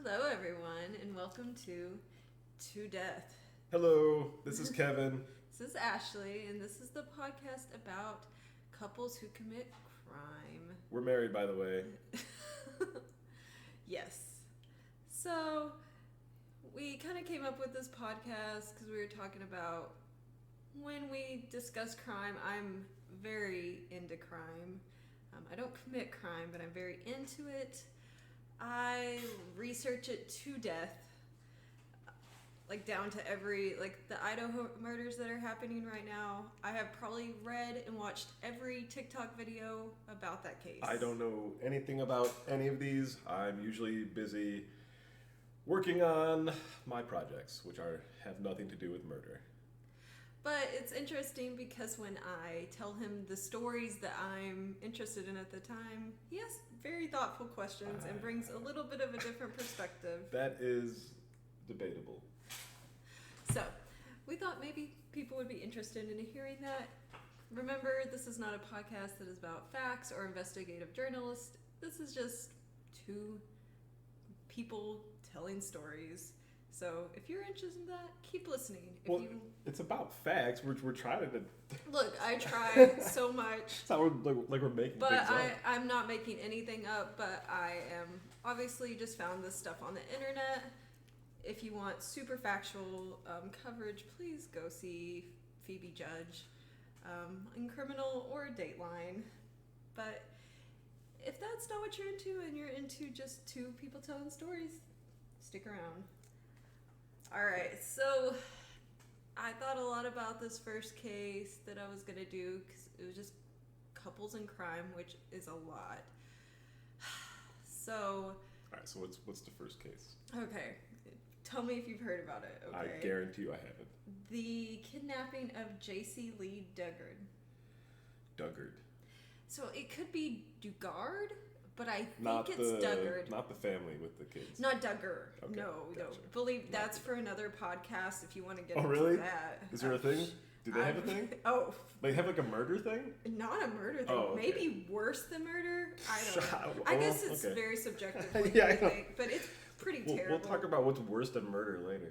Hello, everyone, and welcome To Death. Hello, this is Kevin. This is Ashley, and this is the podcast about couples who commit crime. We're married, by the way. Yes. So, we kind of came up with this podcast because we were talking about when we discuss crime. I'm very into crime. I don't commit crime, but I'm very into it. I research it to death, like down to every, like the Idaho murders that are happening right now. I have probably read and watched every TikTok video about that case. I don't know anything about any of these. I'm usually busy working on my projects, which have nothing to do with murder. But it's interesting because when I tell him the stories that I'm interested in at the time, he asks very thoughtful questions and brings a little bit of a different perspective. That is debatable. So, we thought maybe people would be interested in hearing that. Remember, this is not a podcast that is about facts or investigative journalists. This is just two people telling stories. So, if you're interested in that, keep listening. It's about facts. We're trying to... Look, I try so much. It's not like we're making but things up. I'm not making anything up, but I am obviously just found this stuff on the internet. If you want super factual coverage, please go see Phoebe Judge in Criminal or Dateline. But if that's not what you're into and you're into just two people telling stories, stick around. Alright, so I thought a lot about this first case that I was going to do because it was just couples in crime, which is a lot. So... Alright, so what's the first case? Okay, tell me if you've heard about it, okay? I guarantee you I haven't. The kidnapping of Jaycee Lee Dugard. Dugard. So it could be Dugard, but I think Not it's Dugard. Not the family with the kids. Not Duggar. Okay, No. gotcha. Believe that's for another podcast if you want to get into really? that. Is there a thing? Do they have a thing? Oh. They have like a murder thing? Not a murder thing. Oh, okay. Maybe worse than murder? I don't know. I I guess it's okay. very subjective what Yeah, you think, but it's pretty terrible. We'll talk about what's worse than murder later.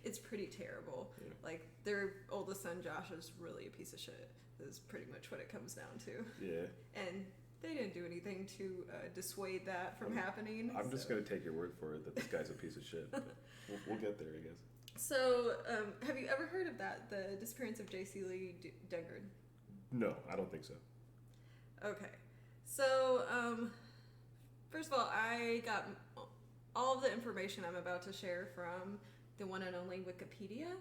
It's pretty terrible. Yeah. Like, their oldest son, Josh, is really a piece of shit. Is pretty much what it comes down to. Yeah. And they didn't do anything to dissuade that from happening. I'm just going to take your word for it that this guy's a piece of shit. We'll get there, I guess. So, have you ever heard of that? The disappearance of Jaycee Lee Dugard? No, I don't think so. Okay. So, first of all, I got all of the information I'm about to share from the one and only Wikipedia.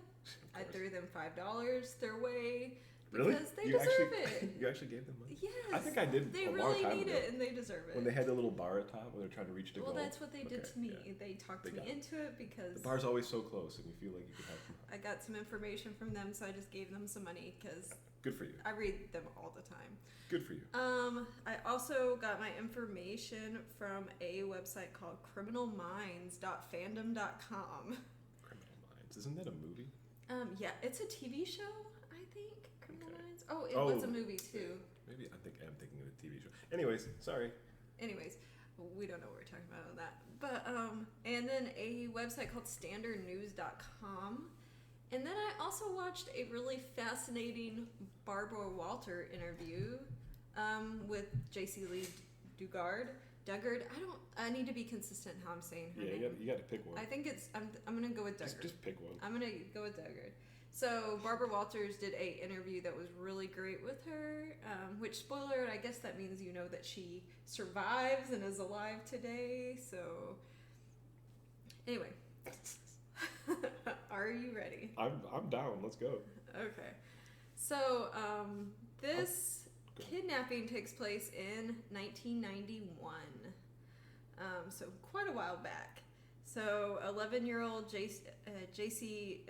I threw them $5 their way. Really? Because they deserve it. You actually gave them money? Yes. I think I did They a long really time need ago. it, and they deserve it. When they had the little bar at top when they're trying to reach the goal. Well, that's what they did to me. Yeah. They talked They me got it. into it because... The bar's always so close, and you feel like you could have them. I got some information from them, so I just gave them some money because Good for you. I read them all the time. Good for you. I also got my information from a website called criminalminds.fandom.com. Criminal Minds. Isn't that a movie? Yeah, it's a TV show, I think. Criminal Okay. Minds. Oh, it was a movie too. Maybe I'm thinking of a TV show. Anyways, sorry. Anyways, we don't know what we're talking about on that. But and then a website called standardnews.com. And then I also watched a really fascinating Barbara Walter interview with Jaycee Lee Dugard. I need to be consistent how I'm saying her name. Yeah, you got to pick one. I think I'm gonna go with Dugard. Just pick one. I'm gonna go with Dugard. So Barbara Walters did a interview that was really great with her. Which, spoiler alert, I guess that means you know that she survives and is alive today. So anyway. Are you ready? I'm down. Let's go. Okay. So, this kidnapping takes place in 1991. So quite a while back. So 11-year-old Jaycee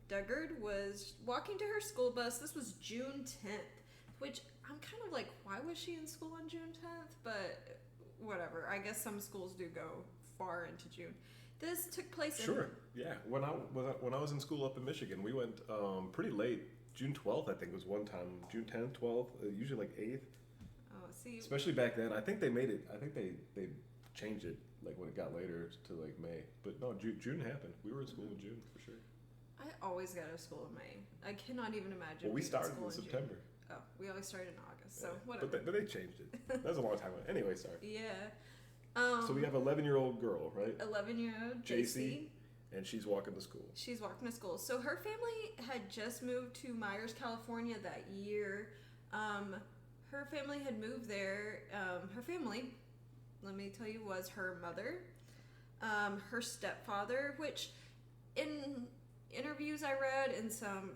Dugard was walking to her school bus. This was June 10th, which I'm kind of like, why was she in school on June 10th? But whatever. I guess some schools do go far into June. This took place Sure. Yeah. When I was in school up in Michigan, we went pretty late. June 12th, I think, was one time. June 10th, 12th, usually like 8th. Oh, see. Especially back then. I think they made it. I think they changed it like when it got later to like May. But no, June happened. We were in school in June for sure. I always go to school in May. I cannot even imagine. Well, we being started school in September. June. Oh, we always started in August. So Yeah. whatever. But they changed it. That was a long time ago. Anyway, sorry. Yeah. So we have 11-year-old girl, right? 11-year-old Jaycee, and she's walking to school. She's walking to school. So her family had just moved to Myers, California that year. Her family had moved there. Her family, let me tell you, was her mother, her stepfather, which in interviews I read and some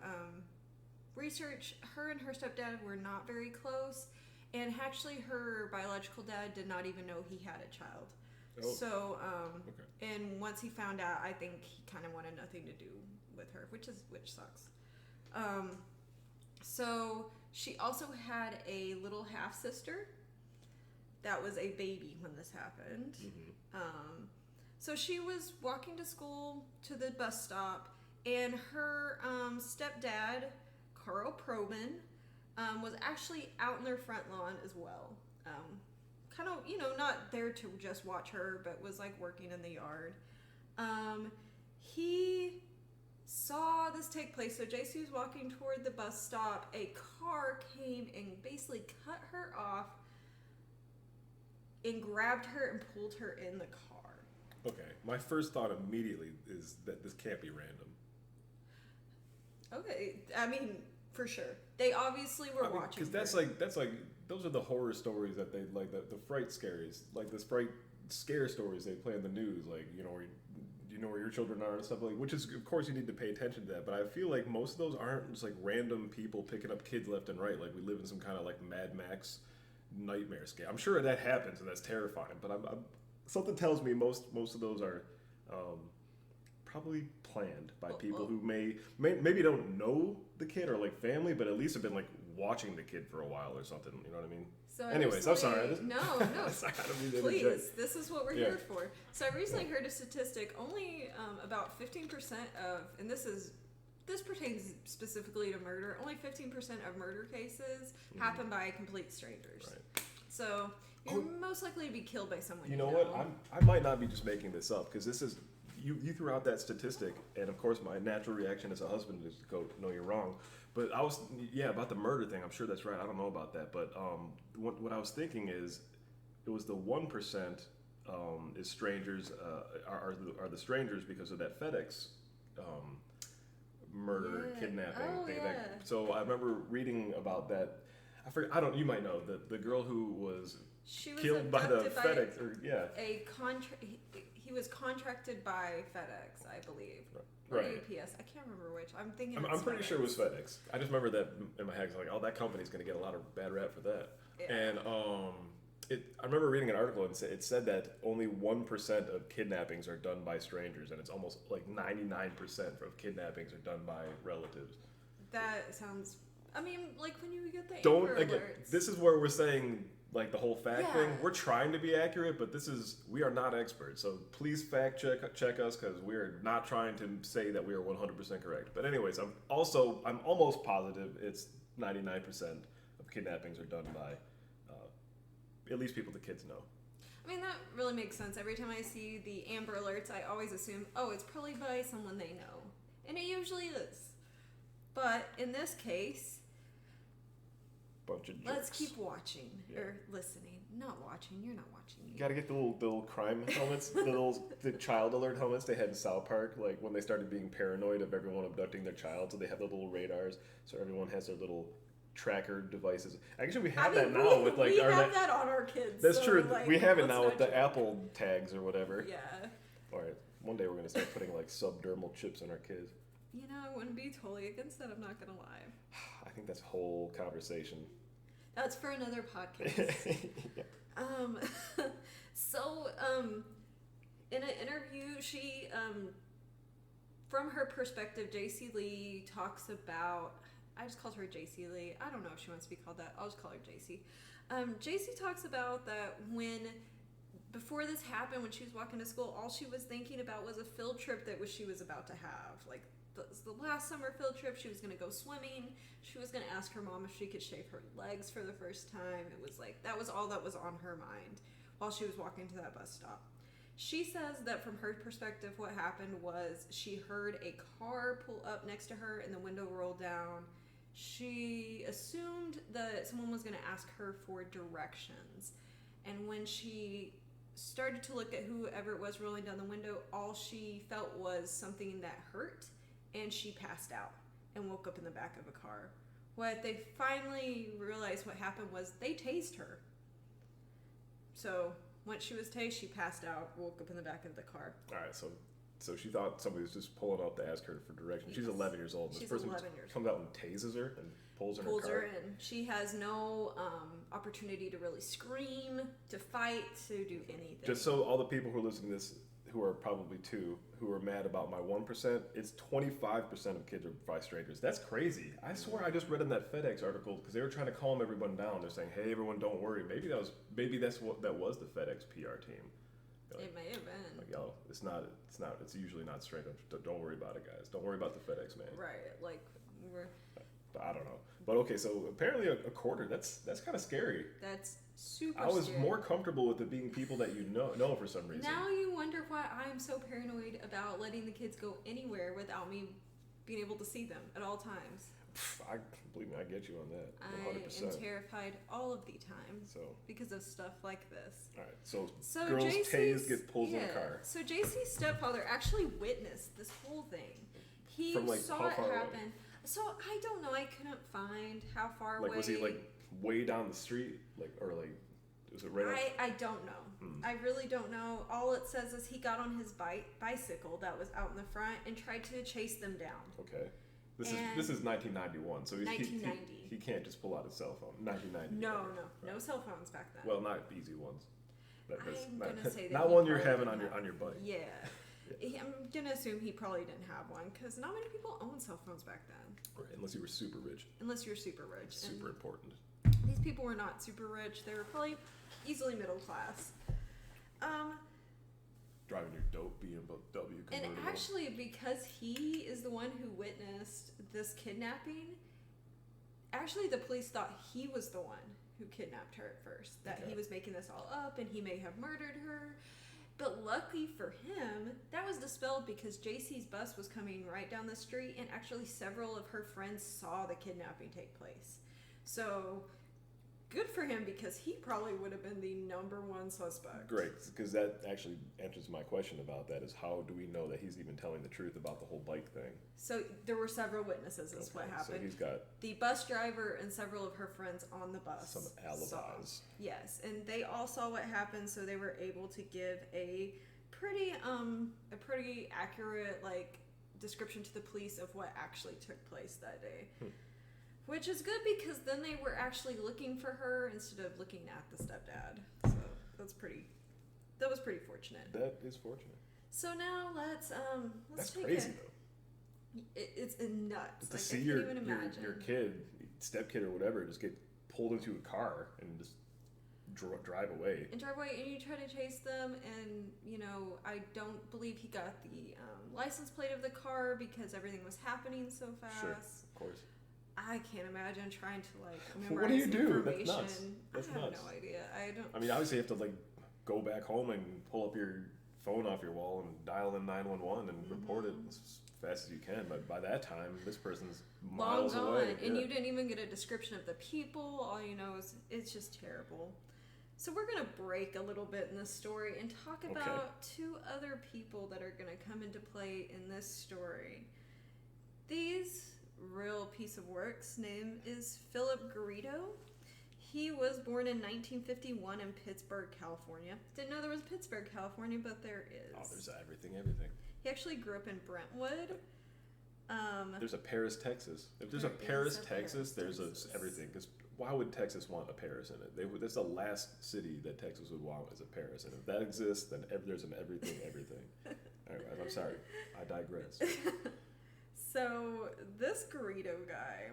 research, her and her stepdad were not very close. And actually, her biological dad did not even know he had a child. Oh. So, Okay. and once he found out, I think he kind of wanted nothing to do with her, which sucks. So she also had a little half sister that was a baby when this happened. Mm-hmm. So she was walking to school to the bus stop, and her stepdad, Carl Probin, was actually out in their front lawn as well. Kind of, not there to just watch her, but was like working in the yard. He saw this take place. So Jaycee was walking toward the bus stop. A car came and basically cut her off and grabbed her and pulled her in the car. Okay. My first thought immediately is that this can't be random. Okay. I mean, for sure. They obviously were watching. Because that's like those are the horror stories that they like, the fright scares, like the fright scare stories they play on the news, like where your children are and stuff, like, which is, of course, you need to pay attention to that, but I feel like most of those aren't just like random people picking up kids left and right, like we live in some kind of like Mad Max nightmare scale. I'm sure that happens and that's terrifying, but I'm something tells me most of those are probably planned by people who maybe don't know the kid or like family, but at least have been like watching the kid for a while or something. You know what I mean? So anyways, I'm sorry. No. Please, this is what we're here for. So I recently heard a statistic. Only about 15% of, and this pertains specifically to murder. Only 15% of murder cases happen by complete strangers. Right. So you're most likely to be killed by someone. You know what? I might not be just making this up, because this is you threw out that statistic, and of course my natural reaction as a husband is to go, no, you're wrong. But I was, about the murder thing, I'm sure that's right. I don't know about that. But what I was thinking is, it was the 1% is strangers, are the strangers because of that FedEx murder, kidnapping thing. Yeah. So I remember reading about that. I forget, you might know, the girl who was killed by the FedEx. He was contracted by FedEx, I believe. Right. Or UPS. I can't remember which. I'm thinking. I'm pretty sure it was FedEx. I just remember that in my head. Like, that company's going to get a lot of bad rap for that. Yeah. And I remember reading an article and it said that only 1% of kidnappings are done by strangers, and it's almost like 99% of kidnappings are done by relatives. That sounds. I mean, like when you get the Amber Alerts. This is where we're saying, like, the whole fact thing. We're trying to be accurate, but we are not experts. So please fact check us, because we are not trying to say that we are 100% correct. But anyways, I'm almost positive it's 99% of kidnappings are done by at least people the kids know. I mean, that really makes sense. Every time I see the Amber Alerts, I always assume, it's probably by someone they know. And it usually is. But in this case, bunch of jerks. Let's keep watching or listening. Not watching. You're not watching. You gotta get the little crime helmets, the child alert helmets they had in South Park, like when they started being paranoid of everyone abducting their child. So they have the little radars, so everyone has their little tracker devices. Actually, we have that now with like. We have that on our kids. That's true. Like, we have it now with the Apple tags or whatever. Yeah. All right. One day we're gonna start putting like subdermal chips in our kids. I wouldn't be totally against that. I'm not gonna lie. I think that's a whole conversation. That's for another podcast. So, in an interview, she, from her perspective, Jaycee Lee talks about, I just called her Jaycee Lee. I don't know if she wants to be called that. I'll just call her Jaycee. Jaycee talks about that before this happened, when she was walking to school, all she was thinking about was a field trip that she was about to have. Like, the last summer field trip, she was going to go swimming. She was going to ask her mom if she could shave her legs for the first time. It was like, that was all that was on her mind while she was walking to that bus stop. She says that from her perspective, what happened was she heard a car pull up next to her and the window rolled down. She assumed that someone was going to ask her for directions. And when she started to look at whoever it was rolling down the window, all she felt was something that hurt, and she passed out and woke up in the back of a car. What they finally realized what happened was they tased her. So once she was tased, she passed out, woke up in the back of the car. All right, so she thought somebody was just pulling up to ask her for directions. She's 11 years old. She's this person 11 years comes out and tases her and pulls her her in. She has no opportunity to really scream, to fight, to do anything. Just so all the people who are listening to this, who are probably two, who are mad about my 1%, it's 25% of kids are by strangers. That's crazy. I swear I just read in that FedEx article because they were trying to calm everyone down. They're saying, "Hey, everyone, don't worry." Maybe that's what that was, the FedEx PR team. Like, it may have been. Like, yo, it's usually not strangers. Don't worry about it, guys. Don't worry about the FedEx man. Right. Like we're. I don't know. But okay, so apparently a quarter. That's kind of scary. That's super. I was scary. more comfortable with it being people that you know for some reason. Now you wonder why I'm so paranoid about letting the kids go anywhere without me being able to see them at all times. Believe me, I get you on that. 100%. I am terrified all of the time. So because of stuff like this. All right, so girls Jaycee's, tased, get pulled in the car. So Jaycee's stepfather actually witnessed this whole thing. He From, like, saw how it far away? happen. So I don't know. I couldn't find how far away. Like, was he like way down the street, was it right? I don't know. I really don't know. All it says is he got on his bicycle that was out in the front and tried to chase them down. Okay. This is 1991, so he can't just pull out his cell phone. 1990. No cell phones back then. Well, not easy ones. I'm gonna say that not he one you're probably having didn't on your bike. Yeah. I'm gonna assume he probably didn't have one because not many people owned cell phones back then. Right, unless you were super rich. Unless you're super rich. Super important. These people were not super rich. They were probably easily middle class. Driving your dope BMW convertible. And actually, because he is the one who witnessed this kidnapping, actually the police thought he was the one who kidnapped her at first. That he was making this all up and he may have murdered her. But luckily for him, that was dispelled because Jaycee's bus was coming right down the street and actually several of her friends saw the kidnapping take place. So good for him because he probably would have been the number one suspect. Great, because that actually answers my question about that is how do we know that he's even telling the truth about the whole bike thing? So there were several witnesses is what happened. So he's got the bus driver and several of her friends on the bus. Some alibis. Yes, and they all saw what happened, so they were able to give a pretty accurate description to the police of what actually took place that day. Which is good because then they were actually looking for her instead of looking at the stepdad. So that was pretty fortunate. That is fortunate. So now let's That's take crazy it. though. It's nuts. To see your kid, stepkid or whatever, just get pulled into a car and just drive away. And you try to chase them, and I don't believe he got the license plate of the car because everything was happening so fast. Sure, of course. I can't imagine trying to memorize what do you do? information. That's nuts. That's I have nuts. no idea. I mean, obviously you have to go back home and pull up your phone off your wall and dial in 911 and report it as fast as you can. But by that time, this person's miles long gone, away. and you didn't even get a description of the people. All you know is it's just terrible. So we're gonna break a little bit in this story and talk about two other people that are gonna come into play in this story. These real piece of work's name is Philip Garrido. He was born in 1951 in Pittsburgh, California. Didn't know there was Pittsburgh, California, but there is. Oh, there's everything. He actually grew up in Brentwood. There's a Paris, Texas. If there's a Paris, Texas, there's everything. Because why would Texas want a Paris in it? That's the last city that Texas would want is a Paris. And if that exists, then there's an everything. All right, I'm sorry. I digress. So this Garrido guy,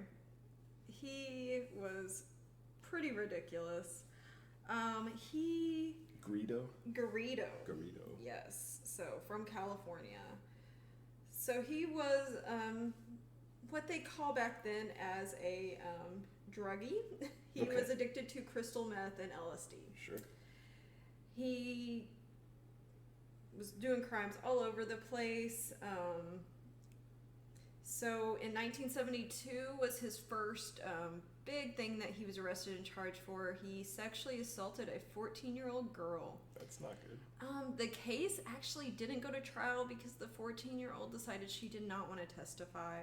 he was pretty ridiculous. Garrido? Garrido. Yes. So from California. So he was what they call back then as a druggie. He was addicted to crystal meth and LSD. Sure. He was doing crimes all over the place. So in 1972 was his first big thing that he was arrested and charged for. He sexually assaulted a 14-year-old girl. That's not good. The case actually didn't go to trial because the 14-year-old decided she did not want to testify,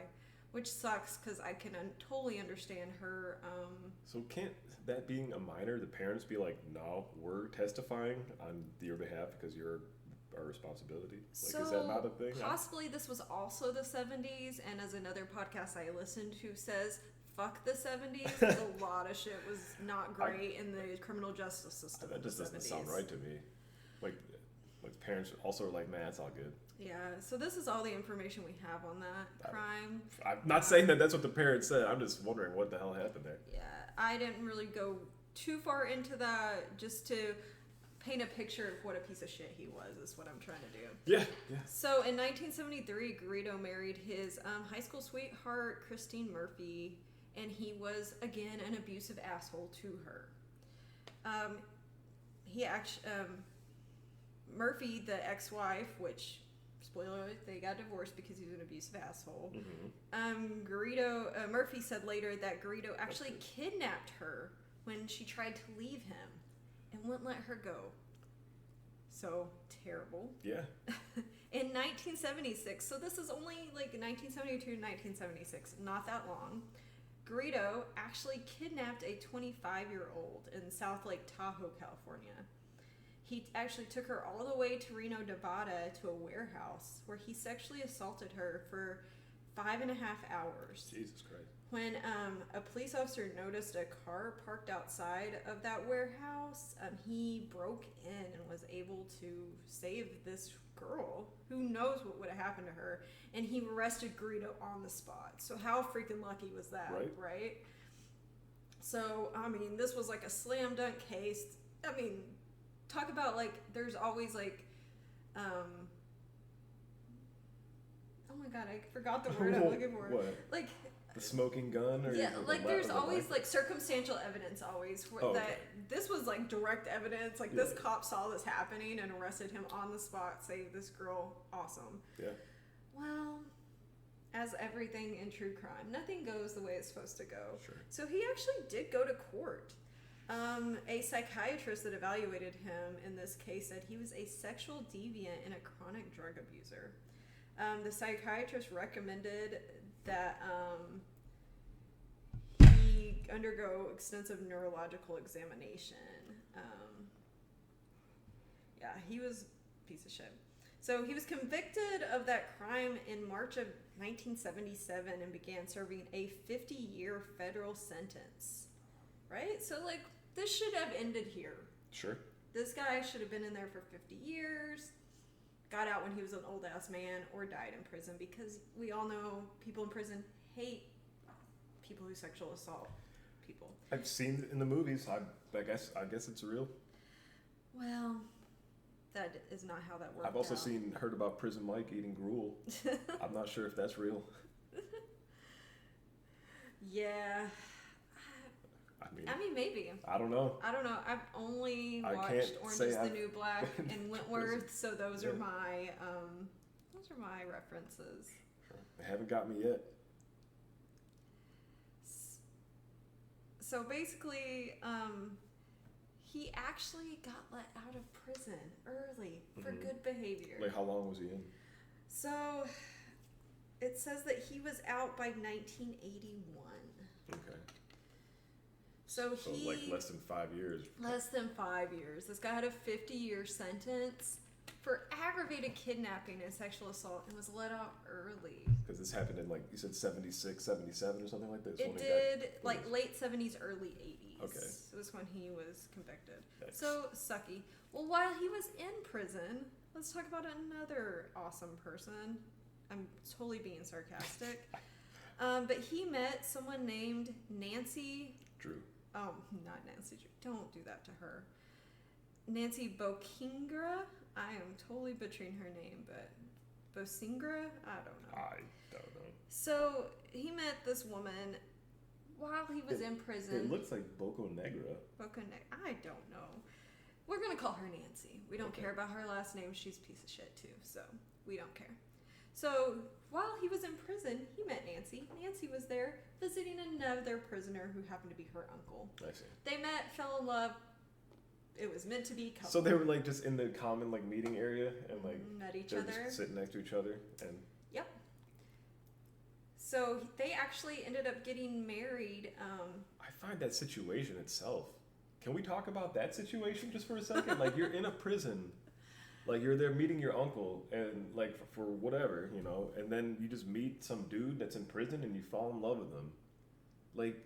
which sucks because I can totally understand her. So can't that being a minor, the parents be like, no, we're testifying on your behalf because you're our responsibility? Like, So is that not a thing? possibly this was also the 70s, and as another podcast I listened to says, fuck the 70s, because a lot of shit was not great in the criminal justice system. That just doesn't sound right to me. Like parents also are like, man, it's all good. Yeah, so this is all the information we have on that crime. I'm not saying that that's what the parents said. I'm just wondering what the hell happened there. Yeah, I didn't really go too far into that, just to paint a picture of what a piece of shit he was, is what I'm trying to do. Yeah. So in 1973, Garrido married his high school sweetheart, Christine Murphy, and he was, again, an abusive asshole to her. He actually, Murphy, the ex-wife, which, spoiler alert, they got divorced because he was an abusive asshole. Murphy said later that Garrido actually kidnapped her when she tried to leave him and wouldn't let her go. So terrible. Yeah. In 1976, so this is only like 1972 to 1976, not that long, Garrido actually kidnapped a 25-year-old in South Lake Tahoe, California. He actually took her all the way to Reno, Nevada to a warehouse where he sexually assaulted her for 5.5 hours. Jesus Christ. When a police officer noticed a car parked outside of that warehouse, he broke in and was able to save this girl. Who knows what would have happened to her? And he arrested Garrido on the spot. So how freaking lucky was that, right? So, I mean, this was like a slam dunk case. I mean, talk about like, there's always like, oh my god, I forgot the word I'm looking for. What? Like, the smoking gun? Or yeah, like there's always rifle? like circumstantial evidence always that this was like direct evidence. Like this cop saw this happening and arrested him on the spot, saved this girl. Awesome. Yeah. Well, as everything in true crime, nothing goes the way it's supposed to go. Sure. So he actually did go to court. A psychiatrist that evaluated him in this case said he was a sexual deviant and a chronic drug abuser. The psychiatrist recommended that he undergo extensive neurological examination. He was a piece of shit. So he was convicted of that crime in March of 1977 and began serving a 50-year federal sentence. Right? So, like, this should have ended here. Sure. This guy should have been in there for 50 years, got out when he was an old-ass man, or died in prison, because we all know people in prison hate people who sexual assault people. I've seen it in the movies. I guess it's real. Well, that is not how that works. I've also heard about Prison Mike eating gruel. I'm not sure if that's real. Yeah. I mean, maybe. I don't know. I've only watched Orange is the New Black and Wentworth, so those are my references. They haven't got me yet. So basically, he actually got let out of prison early for good behavior. Like, how long was he in? So it says that he was out by 1981. Okay. So like less than 5 years. Less than 5 years. This guy had a 50-year sentence for aggravated kidnapping and sexual assault and was let out early. Because this happened in, like, you said 76, 77 or something like this? It did, like, late 70s, early 80s. Okay. So this is when he was convicted. Thanks. So, sucky. Well, while he was in prison, let's talk about another awesome person. I'm totally being sarcastic. But he met someone named Nancy... Drew. Oh, not Nancy Drew. Don't do that to her. Nancy Bokingra. I am totally butchering her name, but Bosingra? I don't know. I don't know. So he met this woman while he was in prison. It looks like Boco Negra. I don't know. We're going to call her Nancy. We don't Okay. care about her last name. She's a piece of shit, too. So we don't care. So while he was in prison, he met Nancy. Nancy was there visiting another prisoner who happened to be her uncle. I see. They met, fell in love. It was meant to be couple. So they were like just in the common like meeting area and like met each they're other. just sitting next to each other and. Yep. So they actually ended up getting married. I find that situation itself. Can we talk about that situation just for a second? Like you're in a prison, like you're there meeting your uncle and like for whatever, you know, and then you just meet some dude that's in prison and you fall in love with him. Like,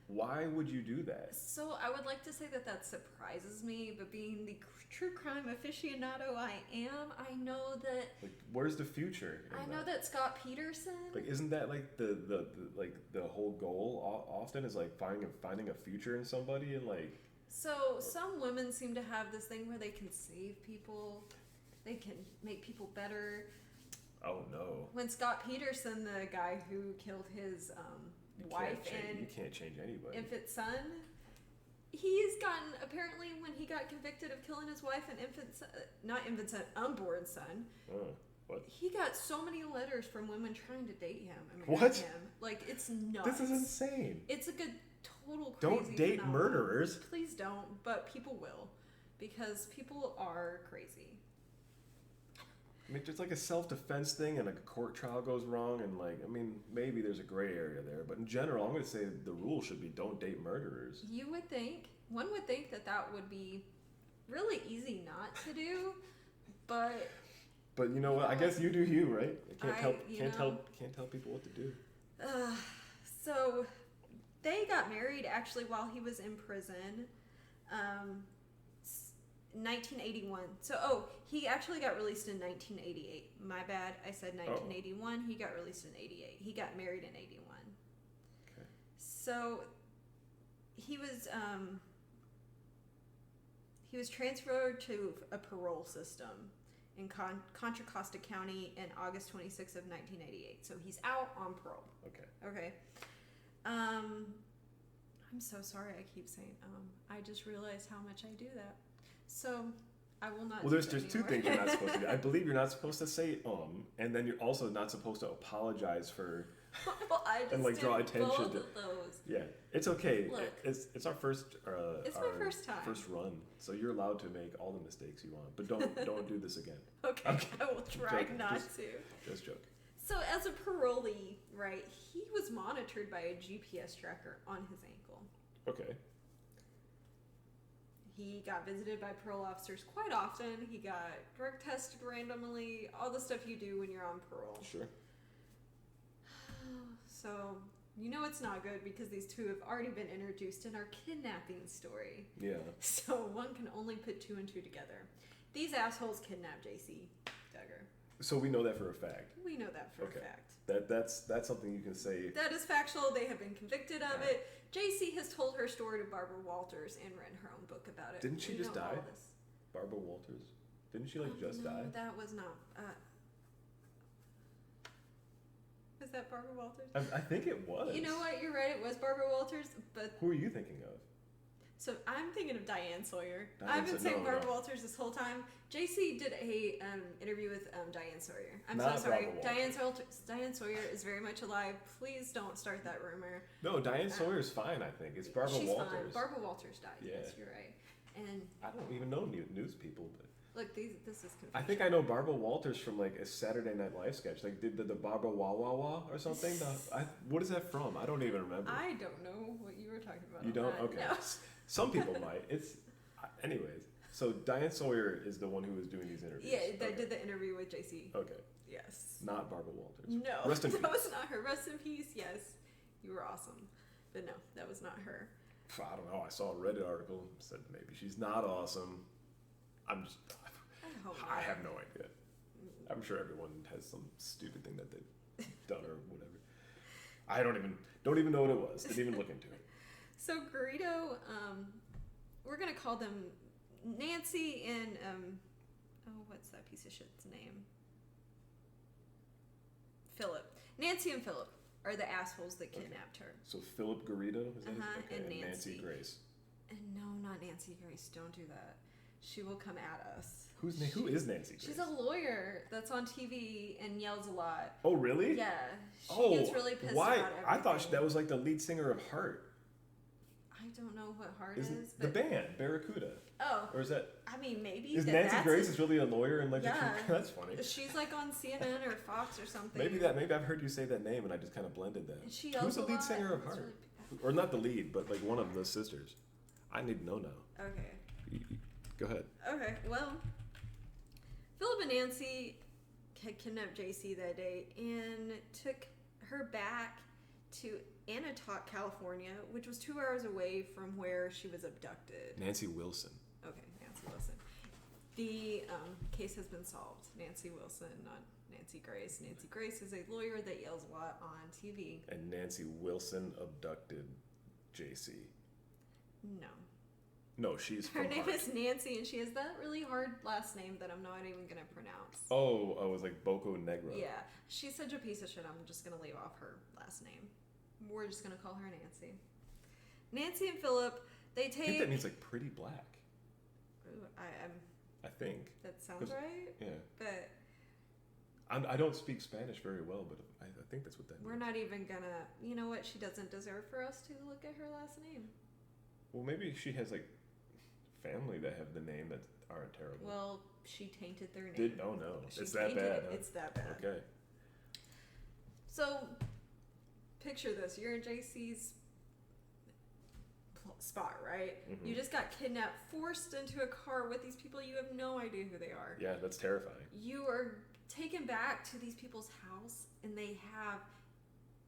why would you do that? So I would like to say that surprises me, but being the true crime aficionado I am, I know that. Like, where's the future? I know that Scott Peterson. Like, isn't that like the whole goal often is like finding a future in somebody and like. So some women seem to have this thing where they can save people, they can make people better. Oh no! When Scott Peterson, the guy who killed his wife and you can't change anybody. infant son, he's gotten, apparently when he got convicted of killing his wife and unborn son, what? he got so many letters from women trying to date him and What? marry him. Like, it's nuts. This is insane. It's a good total crazy Don't date phenomenon. murderers. Please don't, but people will, because people are crazy. I mean, just like a self-defense thing and like a court trial goes wrong and like, I mean, maybe there's a gray area there, but in general, I'm going to say the rule should be don't date murderers. One would think that would be really easy not to do, but you know what? I guess you do you, right? Can't tell people what to do. So they got married actually while he was in prison. 1981. So, he actually got released in 1988. My bad. I said 1981. He got released in 88. He got married in 81. Okay. So, he was transferred to a parole system in Contra Costa County in August 26th of 1988. So, he's out on parole. Okay. I'm so sorry I keep saying I just realized how much I do that. So I will not. Well, there's two things you're not supposed to do. I believe you're not supposed to say and then you're also not supposed to apologize for well, I just and like draw attention both to of those. Yeah, it's okay. Look, it's our first. It's my first time. First run, so you're allowed to make all the mistakes you want, but don't do this again. Okay, I will try not to. Just joke. So as a parolee, right, he was monitored by a GPS tracker on his ankle. Okay. He got visited by parole officers quite often. He got drug tested randomly, all the stuff you do when you're on parole. Sure. So, you know it's not good because these two have already been introduced in our kidnapping story. Yeah. So one can only put two and two together. These assholes kidnapped Jaycee Dugard. So we know that for a fact. We know that for a fact. That's something you can say. That is factual. They have been convicted of it. Jaycee has told her story to Barbara Walters and written her own book about it. Didn't she just die? All this. Barbara Walters. Didn't she just no, die? That was not. Was that Barbara Walters? I think it was. You know what? You're right. It was Barbara Walters, but who are you thinking of? So I'm thinking of Diane Sawyer. I've been saying Barbara Walters this whole time. Jaycee did a interview with Diane Sawyer. I'm Not so sorry. Barbara Diane Sawyer is very much alive. Please don't start that rumor. No, Diane Sawyer's fine. I think it's Barbara Walters. Fine. Barbara Walters died. Yeah. Yes, you're right. And I don't even know news people, but look, this is confusing. I think I know Barbara Walters from like a Saturday Night Live sketch. Like did the Barbara Wah Wah Wah or something. What is that from? I don't even remember. I don't know what you were talking about. You don't? Okay. No. Some people might. Anyways. So Diane Sawyer is the one who was doing these interviews. Yeah, that did the interview with Jaycee. Okay. Yes. Not Barbara Walters. No. Rest in peace. That was not her. Rest in peace. Yes, you were awesome, but no, that was not her. I don't know. I saw a Reddit article said maybe she's not awesome. I have no idea. I'm sure everyone has some stupid thing that they've done or whatever. I don't even know what it was. Didn't even look into it. So Garrido, we're gonna call them Nancy and what's that piece of shit's name? Philip. Nancy and Philip are the assholes that kidnapped her. So Philip Garrido is that his? And Nancy Nancy Grace. And no, not Nancy Grace. Don't do that. she will come at us. Who is Nancy Grace? She's a lawyer that's on TV and yells a lot. Oh, really? Yeah. She gets really pissed about everything. I thought that was like the lead singer of Heart. I don't know what Heart is. The band, Barracuda. Oh. Or is that... I mean, maybe. Is Nancy Grace is really a lawyer and like that's funny. She's like on CNN or Fox or something. Maybe I've heard you say that name and I just kind of blended that. Who's the lead singer of Heart? Really... Or not the lead, but like one of the sisters. I need to know now. Okay. Go ahead. Okay, well, Philip and Nancy had kidnapped Jaycee that day and took her back to Anatot, California, which was 2 hours away from where she was abducted. Nancy Wilson. Okay, Nancy Wilson. The case has been solved. Nancy Wilson, not Nancy Grace. Nancy Grace is a lawyer that yells a lot on TV. And Nancy Wilson abducted Jaycee. No, she's her name is Nancy, and she has that really hard last name that I'm not even gonna pronounce. Oh, it was like Boko Negro. Yeah, she's such a piece of shit. I'm just gonna leave off her last name. We're just gonna call her Nancy. Nancy and Philip, they take. I think that means like pretty black. Ooh, I think that sounds right. Yeah. But I don't speak Spanish very well, but I think that's what that means. We're not even gonna. You know what? She doesn't deserve for us to look at her last name. Well, maybe she has like family that have the name that aren't terrible. Well, she tainted their name. Oh no, it's that bad. Huh? It's that bad. Okay. So, picture this: you're in Jaycee's spot, right? Mm-hmm. You just got kidnapped, forced into a car with these people. You have no idea who they are. Yeah, that's terrifying. You are taken back to these people's house, and they have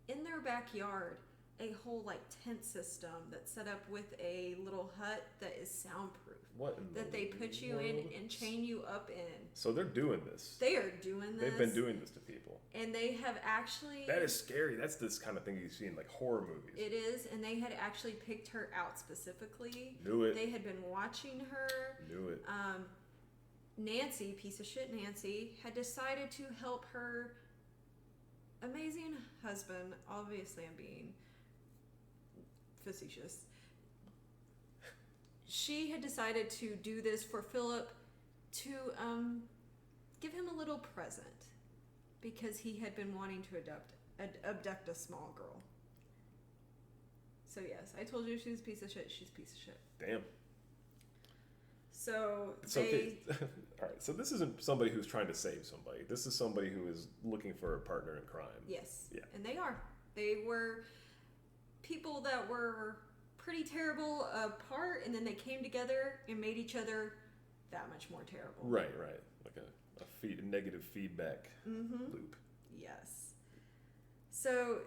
in their backyard a whole like tent system that's set up with a little hut that is soundproof. What that they put you in and chain you up in. So they're doing this. They are doing this. They've been doing this to people. And they have actually... That is scary. That's this kind of thing you see in like horror movies. It is, and they had actually picked her out specifically. Knew it. They had been watching her. Knew it. Nancy, piece of shit Nancy, had decided to help her amazing husband. Obviously I'm being facetious. She had decided to do this for Philip to give him a little present because he had been wanting to abduct a small girl. So yes, I told you she's a piece of shit. She's a piece of shit. Damn. So okay. All right. So this isn't somebody who's trying to save somebody. This is somebody who is looking for a partner in crime. Yes. Yeah. And they are. They were people that were pretty terrible apart, and then they came together and made each other that much more terrible. Right. Like a negative feedback loop. Yes. So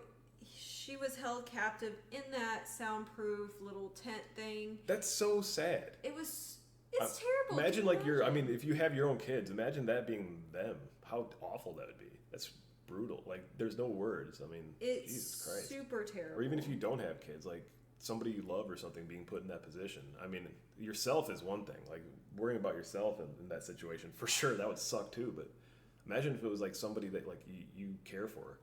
she was held captive in that soundproof little tent thing. That's so sad. It's terrible. Imagine if you have your own kids, imagine that being them. How awful that would be. That's brutal. Like, there's no words. I mean, it's Jesus Christ. Super terrible. Or even if you don't have kids, like somebody you love or something being put in that position. I mean, yourself is one thing. Like, worrying about yourself in that situation, for sure, that would suck too. But imagine if it was like somebody that like you care for.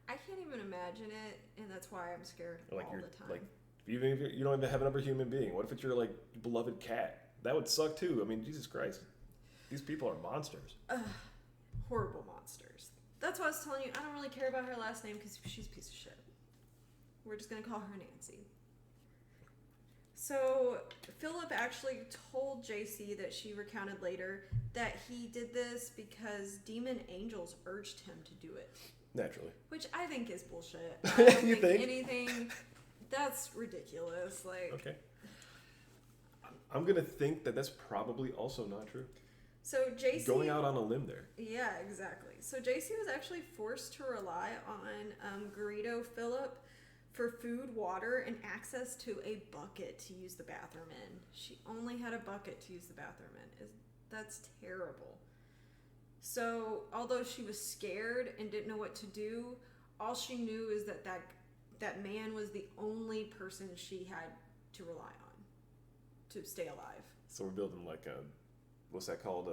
I can't even imagine it, and that's why I'm scared all the time. Like, even if you don't even have another human being, what if it's your like beloved cat? That would suck too. I mean, Jesus Christ, these people are monsters. Horrible monsters. That's why I was telling you, I don't really care about her last name because she's a piece of shit. We're just gonna call her Nancy. So Philip actually told Jaycee, that she recounted later, that he did this because demon angels urged him to do it. Naturally. Which I think is bullshit. I don't You think anything. That's ridiculous. Like. Okay. I'm gonna think that that's probably also not true. So Jaycee. Going out on a limb there. Yeah, exactly. So Jaycee was actually forced to rely on Garrido Philip for food, water, and access to a bucket to use the bathroom in. She only had a bucket to use the bathroom in. That's terrible. So, although she was scared and didn't know what to do, all she knew is that man was the only person she had to rely on to stay alive. So we're building like what's that called?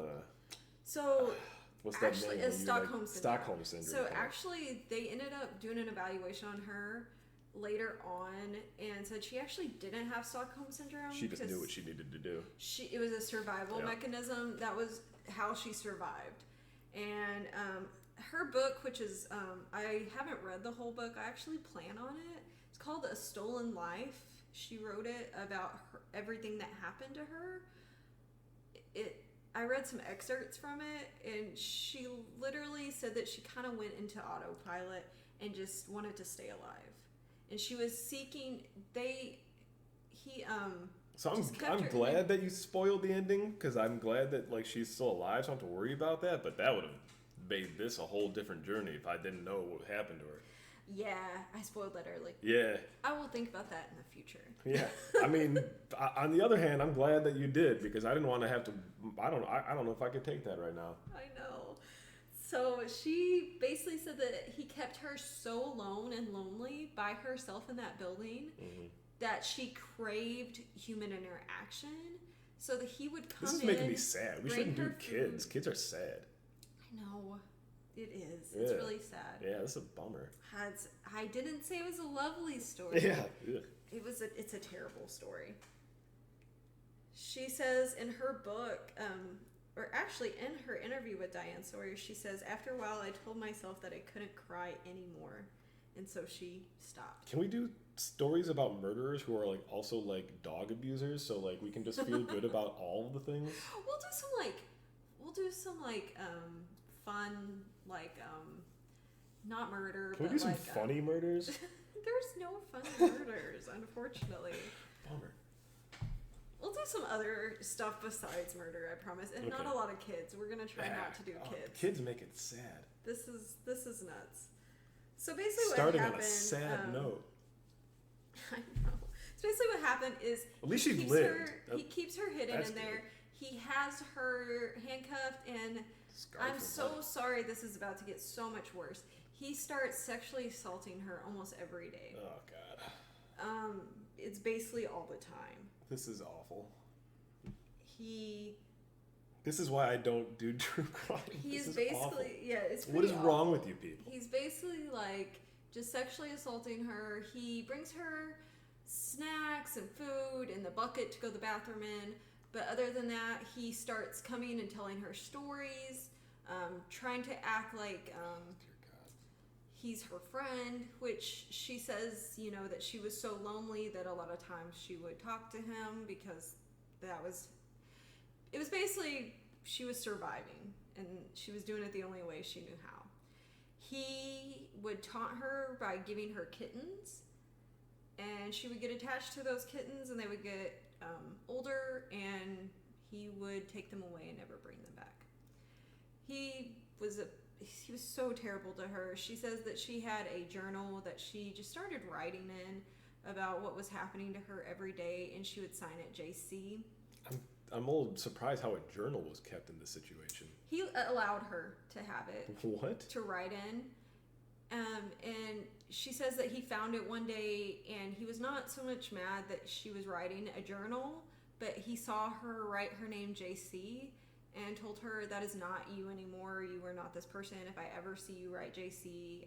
So what's that actually, name? Stockholm syndrome. Stockholm syndrome. So actually, they ended up doing an evaluation on her later on and said she actually didn't have Stockholm syndrome. She just knew what she needed to do. It was a survival mechanism. That was how she survived. And her book, which is, I haven't read the whole book. I actually plan on it. It's called A Stolen Life. She wrote it about everything that happened to her. I read some excerpts from it, and she literally said that she kind of went into autopilot and just wanted to stay alive. And she was seeking. So I'm glad that you spoiled the ending, because I'm glad that like she's still alive, so I don't have to worry about that. But that would have made this a whole different journey if I didn't know what happened to her. Yeah, I spoiled that early. Yeah. I will think about that in the future. Yeah. I mean, on the other hand, I'm glad that you did, because I didn't want to have to. I don't know if I could take that right now. I know. So she basically said that he kept her so alone and lonely by herself in that building that she craved human interaction. So that he would come in. This is making me sad. We shouldn't do kids. Kids are sad. I know. It is. It's really sad. Yeah, that's a bummer. I didn't say it was a lovely story. Yeah. It's a terrible story. She says in her book, or actually in her interview with Diane Sawyer, she says, after a while I told myself that I couldn't cry anymore. And so she stopped. Can we do stories about murderers who are like also like dog abusers, so like we can just feel good about all of the things? We'll do some fun, like not murder. Can we do some funny murders? There's no funny murders, unfortunately. Bummer. We'll do some other stuff besides murder, I promise, and not a lot of kids. We're gonna try not to do kids. Kids make it sad. This is nuts. So basically, starting what happened, on a sad note. I know. So basically, what happened is at least she lived. He keeps her hidden in there. He has her handcuffed, and I'm so sorry. This is about to get so much worse. He starts sexually assaulting her almost every day. Oh God. It's basically all the time. This is awful. This is why I don't do true crime. He's basically awful. Yeah. It's what is awful. Wrong with you people? He's basically like just sexually assaulting her. He brings her snacks and food and the bucket to go to the bathroom in. But other than that, he starts coming and telling her stories, trying to act like he's her friend, which she says, that she was so lonely that a lot of times she would talk to him because it was basically she was surviving and she was doing it the only way she knew how. He would taunt her by giving her kittens, and she would get attached to those kittens and they would get older, and he would take them away and never bring them back. He was so terrible to her. She says that she had a journal that she just started writing in about what was happening to her every day, and she would sign it Jaycee. I'm a little surprised how a journal was kept in this situation. He allowed her to have it. What? To write in. And she says that he found it one day, and he was not so much mad that she was writing a journal, but he saw her write her name Jaycee and told her, that is not you anymore. You are not this person. If I ever see you write Jaycee,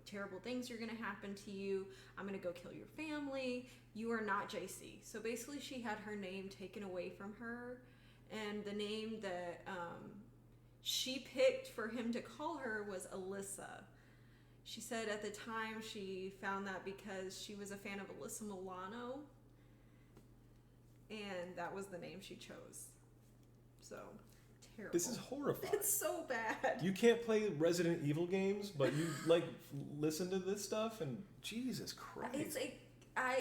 terrible things are going to happen to you. I'm going to go kill your family. You are not Jaycee. So basically she had her name taken away from her, and the name that she picked for him to call her was Alyssa. She said at the time she found that because she was a fan of Alyssa Milano, and that was the name she chose. So, terrible. This is horrifying. It's so bad. You can't play Resident Evil games, but you listen to this stuff, and Jesus Christ. It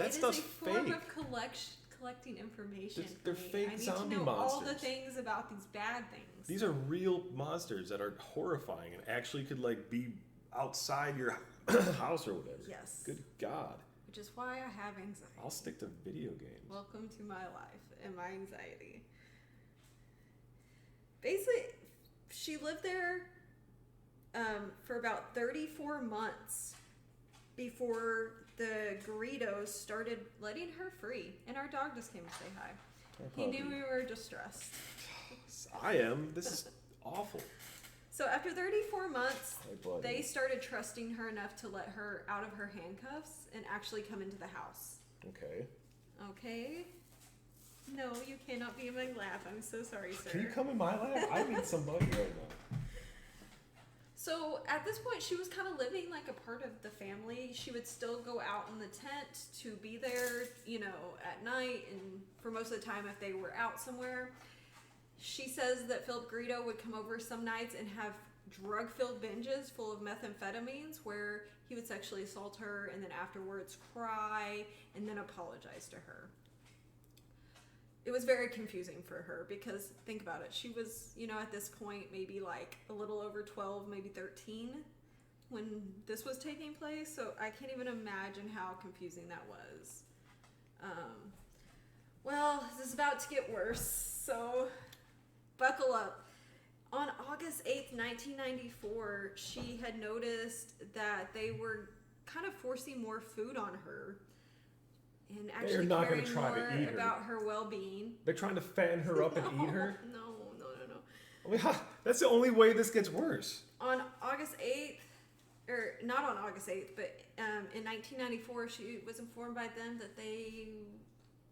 is a form of collecting information. They're fake zombie monsters. I need to know all the things about these bad things. These are real monsters that are horrifying and actually could be outside your house or whatever. Yes. Good God. Which is why I have anxiety. I'll stick to video games. Welcome to my life and my anxiety. Basically, she lived there for about 34 months before the Garridos started letting her free. And our dog just came to say hi. He knew we were distressed. I am. This is awful. So after 34 months, Hey, buddy. they started trusting her enough to let her out of her handcuffs and actually come into the house. Okay. Okay? No, you cannot be in my lap. I'm so sorry, sir. Can you come in my lap? I need somebody right now. So at this point, she was kind of living like a part of the family. She would still go out in the tent to be there, at night and for most of the time if they were out somewhere. She says that Philip Greedo would come over some nights and have drug-filled binges full of methamphetamines where he would sexually assault her and then afterwards cry and then apologize to her. It was very confusing for her because, think about it, she was, at this point maybe like a little over 12, maybe 13 when this was taking place, so I can't even imagine how confusing that was. Well, this is about to get worse, so buckle up. On August 8th, 1994, she had noticed that they were kind of forcing more food on her and actually They're not caring gonna try to more eat her. about her well-being. They're trying to fan her up and eat her? No. I mean, that's the only way this gets worse. On August 8th, or not on August 8th, but in 1994, she was informed by them that they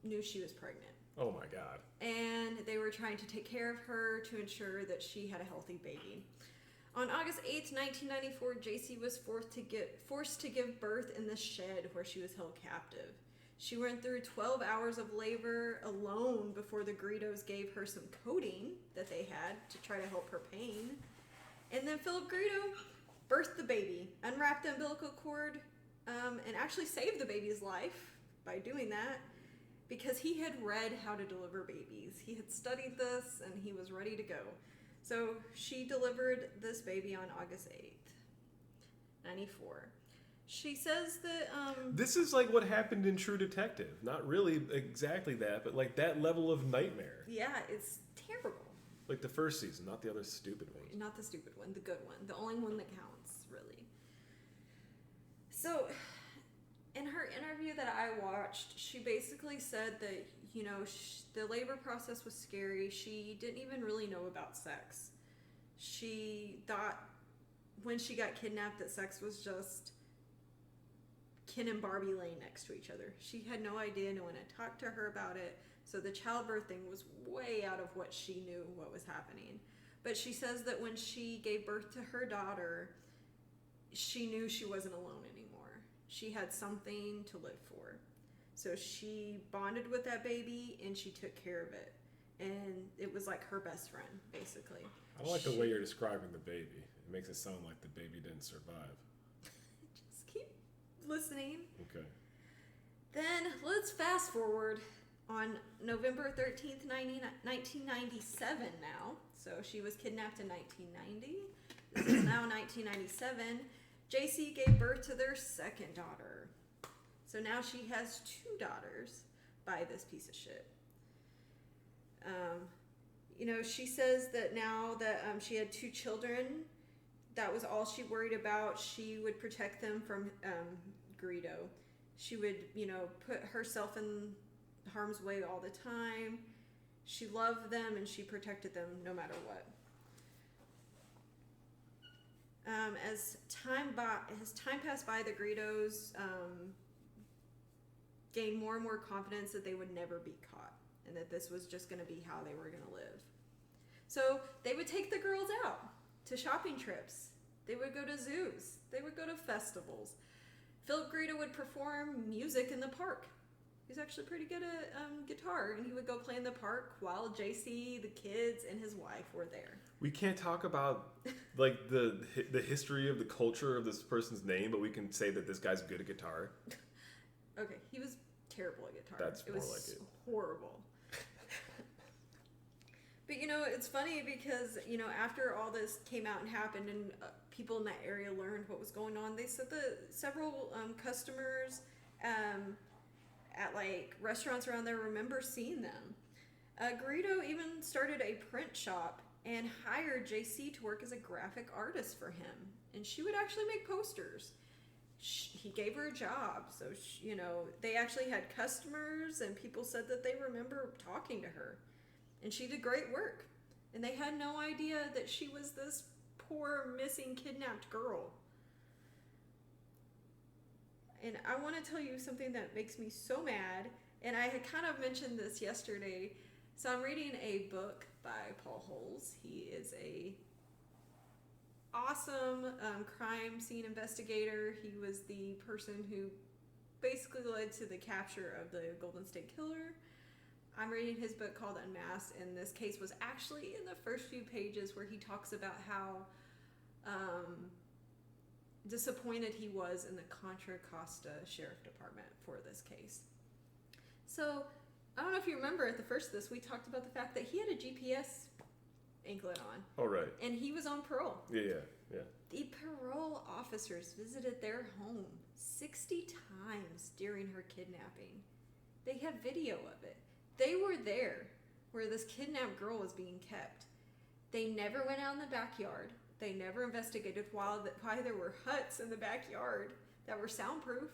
knew she was pregnant. Oh my God. And they were trying to take care of her to ensure that she had a healthy baby. On August 8th, 1994, Jaycee was forced to give birth in the shed where she was held captive. She went through 12 hours of labor alone before the Greedos gave her some codeine that they had to try to help her pain. And then Philip Greedo birthed the baby, unwrapped the umbilical cord, and actually saved the baby's life by doing that because he had read how to deliver babies. He had studied this and he was ready to go. So she delivered this baby on August 8th, 94. She says that This is like what happened in True Detective. Not really exactly that, but like that level of nightmare. yeah, it's terrible. Like the first season, not the other stupid ones. Not the stupid one, the good one, the only one that counts, really. So, in her interview that I watched, she basically said that, the labor process was scary. She didn't even really know about sex. She thought when she got kidnapped that sex was just Ken and Barbie laying next to each other. She had no idea, no one had talked to her about it. So the childbirth thing was way out of what she knew what was happening. But she says that when she gave birth to her daughter, she knew she wasn't alone anymore. She had something to live for. So she bonded with that baby and she took care of it. And it was like her best friend, basically. I don't like the way you're describing the baby. It makes it sound like the baby didn't survive. Just keep listening. Okay. Then let's fast forward on November 13th, 1997 now. So she was kidnapped in 1990. This is now 1997. Jaycee gave birth to their second daughter. So now she has 2 daughters by this piece of shit. She says that now that she had 2 children, that was all she worried about. She would protect them from Greedo. She would, put herself in harm's way all the time. She loved them and she protected them no matter what. As time passed by, the Greedos gained more and more confidence that they would never be caught and that this was just going to be how they were going to live. So they would take the girls out to shopping trips. They would go to zoos. They would go to festivals. Philip Greedo would perform music in the park. He's actually pretty good at guitar, and he would go play in the park while Jaycee, the kids, and his wife were there. We can't talk about like the history of the culture of this person's name, but we can say that this guy's good at guitar. Okay, he was terrible at guitar. That's it more was like it. Horrible. But it's funny because after all this came out and happened, and people in that area learned what was going on, they said that several customers at like restaurants around there remember seeing them. Greedo even started a print shop and hired Jaycee to work as a graphic artist for him, and she would actually make posters. He gave her a job, so they actually had customers, and people said that they remember talking to her, and she did great work, and they had no idea that she was this poor missing kidnapped girl. And I want to tell you something that makes me so mad. And I had kind of mentioned this yesterday. So I'm reading a book by Paul Holes. He is a awesome crime scene investigator. He was the person who basically led to the capture of the Golden State Killer. I'm reading his book called Unmasked, and this case was actually in the first few pages where he talks about how disappointed he was in the Contra Costa Sheriff Department for this case. So, I don't know if you remember at the first of this, we talked about the fact that he had a GPS anklet on. Oh, right. And he was on parole. Yeah. The parole officers visited their home 60 times during her kidnapping. They have video of it. They were there where this kidnapped girl was being kept. They never went out in the backyard. They never investigated why there were huts in the backyard that were soundproof.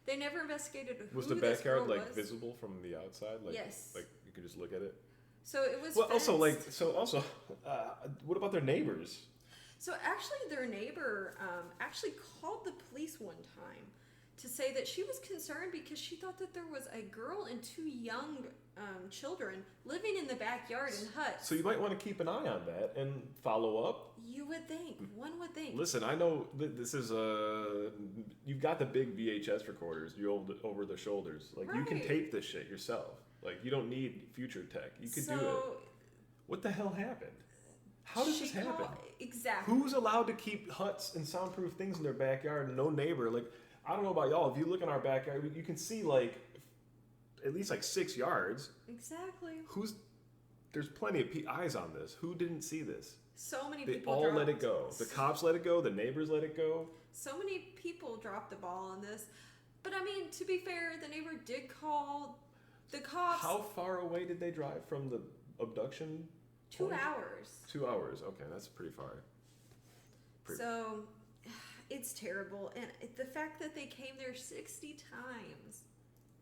They never investigated who Was the this girl backyard like was. visible from the outside? Like, Yes. Like you could just look at it. So it was. Well, fenced. what about their neighbors? So actually, their neighbor actually called the police one time to say that she was concerned because she thought that there was a girl and two young children living in the backyard in huts. So you might want to keep an eye on that and follow up. You would think. One would think. Listen, I know this is you've got the big VHS recorders, you hold it over the shoulders. Like you can Right. tape this shit yourself. Like you don't need future tech. You could do it. What the hell happened? How does this happen? Exactly. Who's allowed to keep huts and soundproof things in their backyard and no neighbor? Like, I don't know about y'all. If you look in our backyard, you can see like at least like 6 yards. Exactly. There's plenty of eyes on this. Who didn't see this? So many They people all dropped. let it go. The cops let it go. The neighbors let it go. So many people dropped the ball on this. But I mean, to be fair, the neighbor did call the cops. How far away did they drive from the abduction? 2 point? hours. 2 hours. Okay, that's pretty far. So, it's terrible. And the fact that they came there 60 times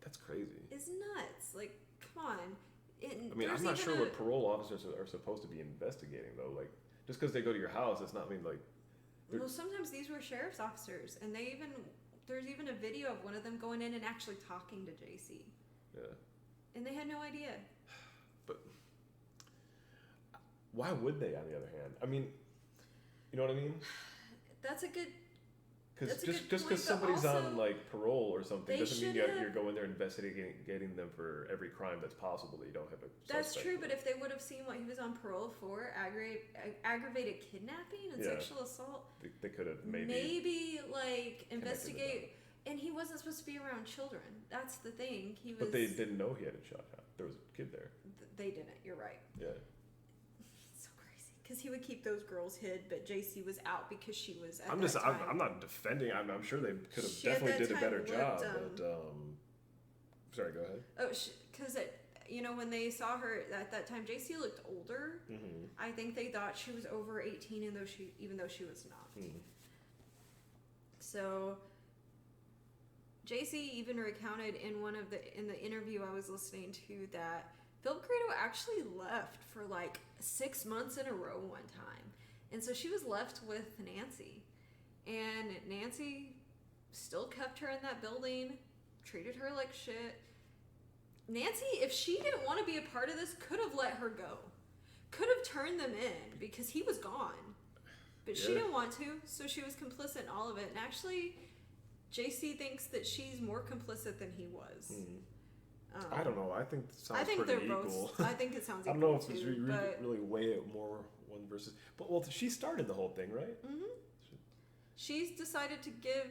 That's crazy. is nuts. Like, come on. I mean, I'm not sure what parole officers are supposed to be investigating, though. Like, just because they go to your house, does not mean, like... Well, sometimes these were sheriff's officers. And there's even a video of one of them going in and actually talking to Jaycee. Yeah. And they had no idea. But why would they, on the other hand? I mean, you know what I mean? That's a good... Because That's a just good point, because but somebody's also on like parole or something they doesn't mean should you're have- going there investigating them for every crime that's possible that you don't have a That's suspect true, for. but if they would have seen what he was on parole for, aggravated kidnapping and Yeah. sexual assault, They could have maybe like the investigate. And he wasn't supposed to be around children. That's the thing. He was. But they didn't know he had a shot. There was a kid there. They didn't. You're right. Yeah. It's so crazy because he would keep those girls hid, but Jaycee was out because she was. At I'm that just. time. I'm not defending. I'm sure they could have She at definitely that did a time better job. looked, But sorry. Go ahead. Oh, because when they saw her at that time, Jaycee looked older. Mm-hmm. I think they thought she was over 18, even though she was not. Mm-hmm. So Jaycee even recounted in the interview I was listening to that Phil Credo actually left for like 6 months in a row one time, and so she was left with Nancy, and Nancy still kept her in that building, treated her like shit. Nancy, if she didn't want to be a part of this, could have let her go, could have turned them in because he was gone. But she Yeah. didn't want to, so she was complicit in all of it. And actually, Jaycee thinks that she's more complicit than he was. I don't know. I think it sounds I think pretty they're equal. both. I think it sounds I equal don't know if too. it's But really weigh it more one versus. But well, she started the whole thing, right? she's decided to give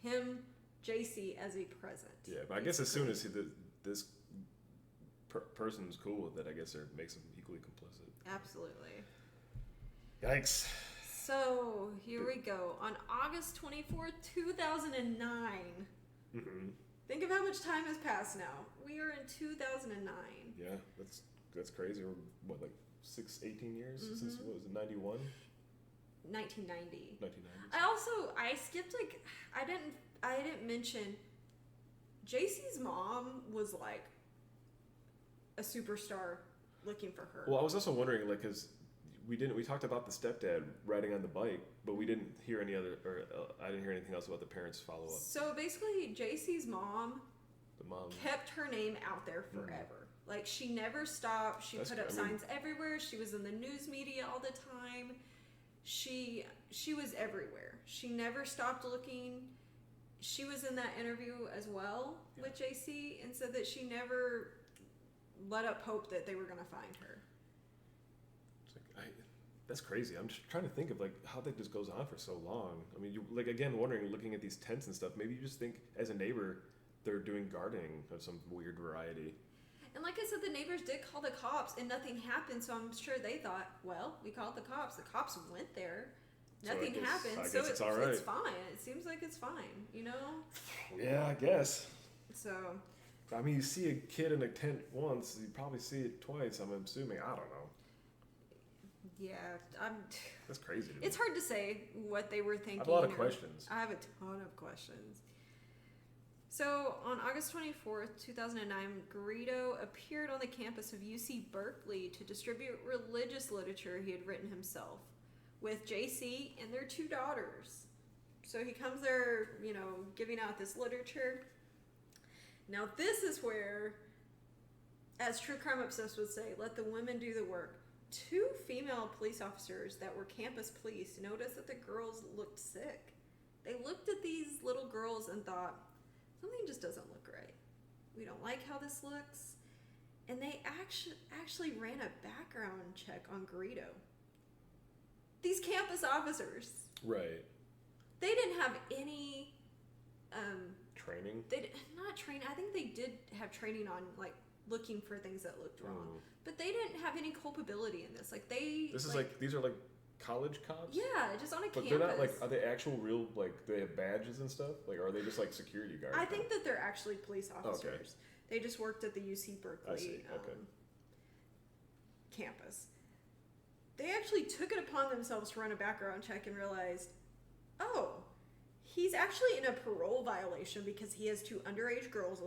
him Jaycee as a present. Yeah, but I guess as soon as this person's cool with it, I guess it makes him equally complicit. Absolutely. Yikes. So here we go. On August 24th, 2009. Mm-hmm. Think of how much time has passed now. We are in 2009. Yeah, that's crazy. We're what, like 18 years since what was it, 91? 1990. 1990. I skipped I didn't mention Jaycee's mom was like a superstar looking for her. Well, I was also wondering, like, because we talked about the stepdad riding on the bike, but we didn't hear any other, or I didn't hear anything else about the parents' follow up. So basically, Jaycee's mom, The mom kept her name out there forever. Like, she never stopped. She put up signs everywhere. She was in the news media all the time. She was everywhere. She never stopped looking. She was in that interview as well with Jaycee and said that she never let up hope that they were going to find her. It's like, that's crazy. I'm just trying to think of like how that just goes on for so long. I mean, you like again wondering, looking at these tents and stuff. Maybe you just think as a neighbor they're doing gardening of some weird variety. And like I said, the neighbors did call the cops and nothing happened. So I'm sure they thought, well, we called the cops. The cops went there. Nothing happened. I so guess it's all right. It's fine. It seems like it's fine, you know? Yeah, I guess. So. I mean, you see a kid in a tent once, you probably see it twice, I'm assuming. I don't know. Yeah, That's crazy to me. It's hard to say what they were thinking. I have a lot of questions. I have a ton of questions. So, on August 24th, 2009, Garrido appeared on the campus of UC Berkeley to distribute religious literature he had written himself with Jaycee and their 2 daughters. So he comes there, you know, giving out this literature. Now, this is where, as True Crime Obsessed would say, let the women do the work. 2 female police officers that were campus police noticed that the girls looked sick. They looked at these little girls and thought, something just doesn't look right. We don't like how this looks. And they actually ran a background check on Garrido. These campus officers. Right. They didn't have any training? Not training. I think they did have training on like looking for things that looked wrong. But they didn't have any culpability in this. Like these are like college cops? Yeah, just on a campus. But they're not like, are they actual real, like, they have badges and stuff? Like, are they just like security guards? I think that they're actually police officers. Okay. They just worked at the UC Berkeley campus. They actually took it upon themselves to run a background check and realized, oh, he's actually in a parole violation because he has 2 underage girls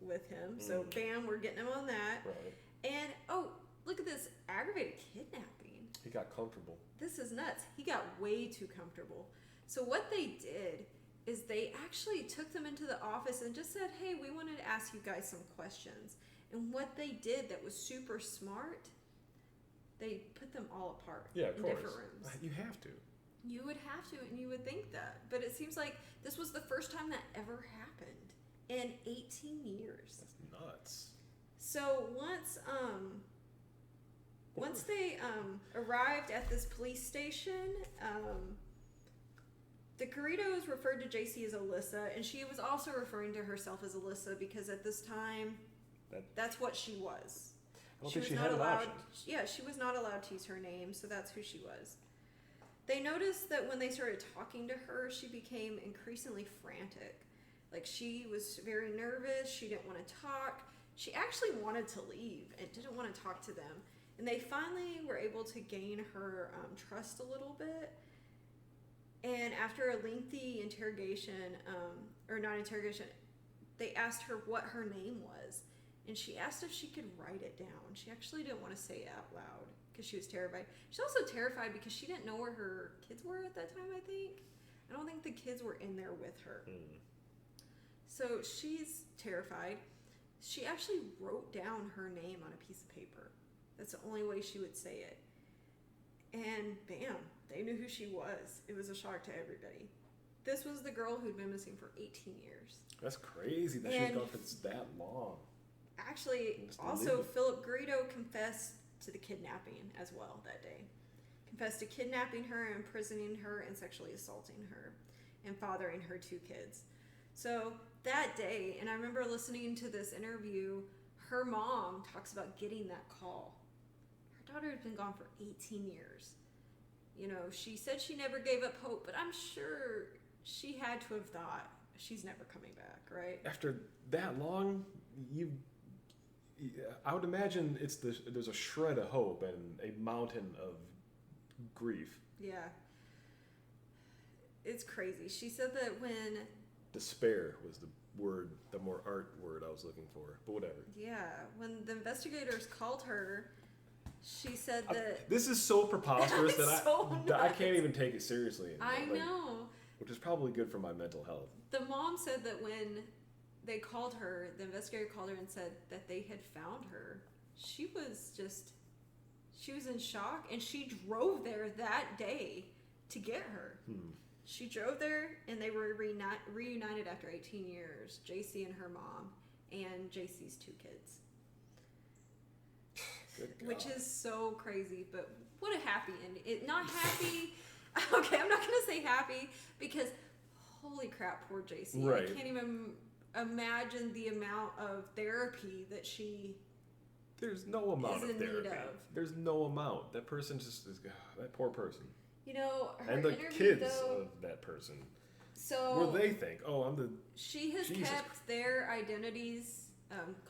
with him. So, bam, we're getting him on that. Right. And, oh, look at this aggravated kidnapping. He got comfortable. This is nuts. He got way too comfortable. So what they did is they actually took them into the office and just said, hey, we wanted to ask you guys some questions. And what they did that was super smart, they put them all apart in different rooms. You have to. You would have to, and you would think that. But it seems like this was the first time that ever happened in 18 years. That's nuts. So once they arrived at this police station, the Garridos referred to Jaycee as Alyssa, and she was also referring to herself as Alyssa because at this time, that's what she was. I don't think she had an option. Yeah, she was not allowed to use her name, so that's who she was. They noticed that when they started talking to her, she became increasingly frantic. Like, she was very nervous. She didn't want to talk. She actually wanted to leave and didn't want to talk to them. And they finally were able to gain her trust a little bit. And after a lengthy interrogation, or not interrogation, they asked her what her name was. And she asked if she could write it down. She actually didn't want to say it out loud because she was terrified. She's also terrified because she didn't know where her kids were at that time, I think. I don't think the kids were in there with her. So she's terrified. She actually wrote down her name on a piece of paper. That's the only way she would say it. And bam, they knew who she was. It was a shock to everybody. This was the girl who'd been missing for 18 years. That's crazy that she's gone for that long. Actually, also, Philip Garrido confessed to the kidnapping as well that day. Confessed to kidnapping her, imprisoning her, and sexually assaulting her, and fathering her 2 kids. So that day, and I remember listening to this interview, her mom talks about getting that call. Her daughter had been gone for 18 years. You know, she said she never gave up hope, but I'm sure she had to have thought she's never coming back, right? After that long, I would imagine there's a shred of hope and a mountain of grief. Yeah. It's crazy. She said that when... Despair was the word, the more art word I was looking for, but whatever. Yeah. When the investigators called her, She said that this is so preposterous that I nuts. can't even take it seriously anymore. I know. Which is probably good for my mental health. The mom said that when they called her, the investigator called her and said that they had found her. She was in shock, and she drove there that day to get her. She drove there, and they were reunited after 18 years. Jaycee and her mom, and Jaycee's 2 kids. Which is so crazy, but what a happy ending. Not happy. Okay, I'm not going to say happy, because holy crap, poor Jaycee. Right. I can't even imagine the amount of therapy that she... There's no amount of therapy. There's no amount. That person just is... that poor person. You know, her and the interview, kids of that person. So... Where they think, I'm the... She has kept their identities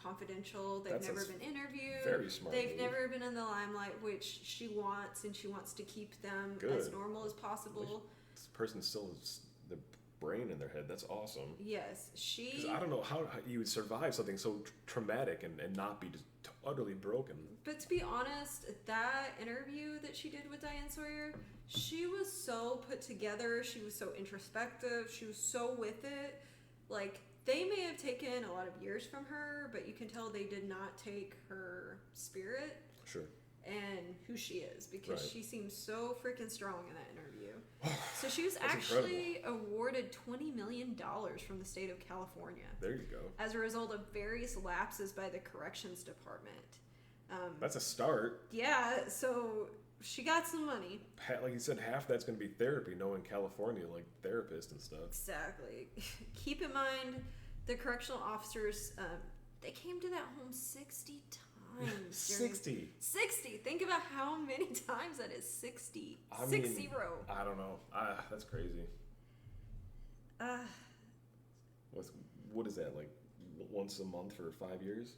confidential. They've never been interviewed. Very smart. They've never been in the limelight, which she wants, and she wants to keep them as normal as possible. This person still has the brain in their head. That's awesome. Yes, she... I don't know how you would survive something so traumatic and not be just utterly broken. But to be honest, that interview that she did with Diane Sawyer, she was so put together. She was so introspective. She was so with it. Like, they may have taken a lot of years from her, but you can tell they did not take her spirit and who she is, because she seems so freaking strong in that interview. So she was actually awarded $20 million from the state of California. There you go. As a result of various lapses by the corrections department. That's a start. Yeah, so she got some money. Like you said, half that's going to be therapy, knowing California, like therapists and stuff. Exactly. Keep in mind, the correctional officers, they came to that home 60 times. 60? 60. Think about how many times that is. 60. I 60. mean, I don't know. That's crazy. What is that, like once a month for 5 years?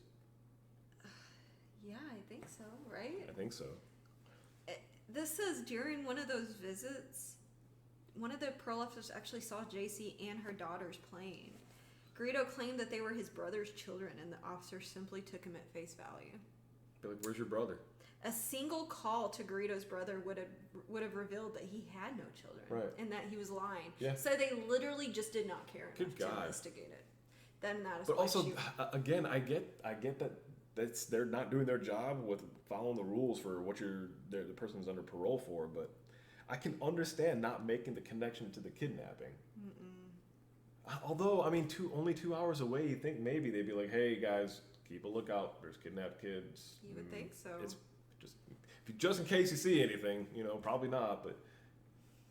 Yeah, I think so, right? I think so. This says during one of those visits, one of the parole officers actually saw Jaycee and her daughters playing. Garrido claimed that they were his brother's children, and the officer simply took him at face value. Be like, where's your brother? A single call to Garrido's brother would have revealed that he had no children, and that he was lying. Yeah. So they literally just did not care enough to investigate it. Then that is. But also, again, I get that. They're not doing their job with following the rules for what the person's under parole for, but I can understand not making the connection to the kidnapping. Although, I mean, only 2 hours away, you think maybe they'd be like, hey guys, keep a lookout, there's kidnapped kids. You would think so. It's just in case you see anything, probably not, but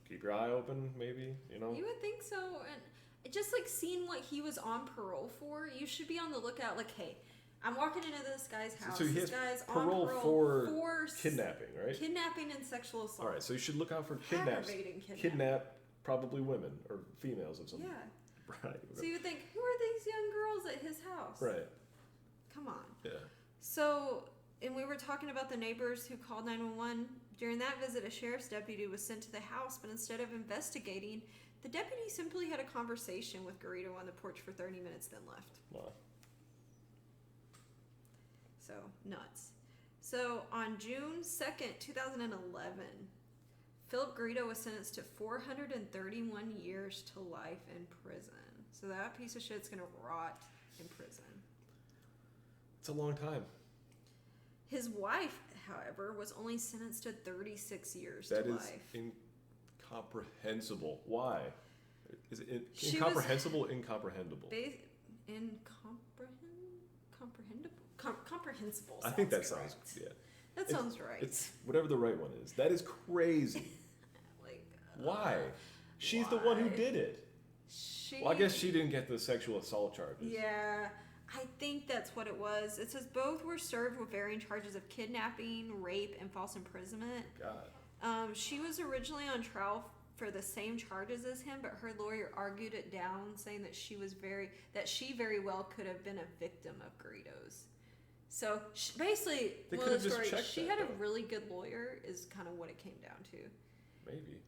keep your eye open, maybe, You would think so, and just like seeing what he was on parole for, you should be on the lookout, like, hey, I'm walking into this guy's house. So he has parole for kidnapping, right? Kidnapping and sexual assault. All right, so you should look out for kidnap probably women or females of some. Yeah. Right. So you would think, who are these young girls at his house? Right. Come on. Yeah. So, and we were talking about the neighbors who called 911. During that visit, a sheriff's deputy was sent to the house, but instead of investigating, the deputy simply had a conversation with Garrido on the porch for 30 minutes, then left. Wow. So, nuts. So, on June 2nd, 2011, Philip Garrido was sentenced to 431 years to life in prison. So that piece of shit's going to rot in prison. It's a long time. His wife, however, was only sentenced to 36 years to life. That is incomprehensible. Why? Is it incomprehensible or incomprehensible? Comprehensible. I think that sounds, That sounds right. It's whatever the right one is. That is crazy. Why? She's the one who did it. Well, I guess she didn't get the sexual assault charges. Yeah, I think that's what it was. It says both were served with varying charges of kidnapping, rape, and false imprisonment. God. She was originally on trial for the same charges as him, but her lawyer argued it down, saying that she very well could have been a victim of Garrido's. So basically, she had a really good lawyer, is kind of what it came down to. Maybe.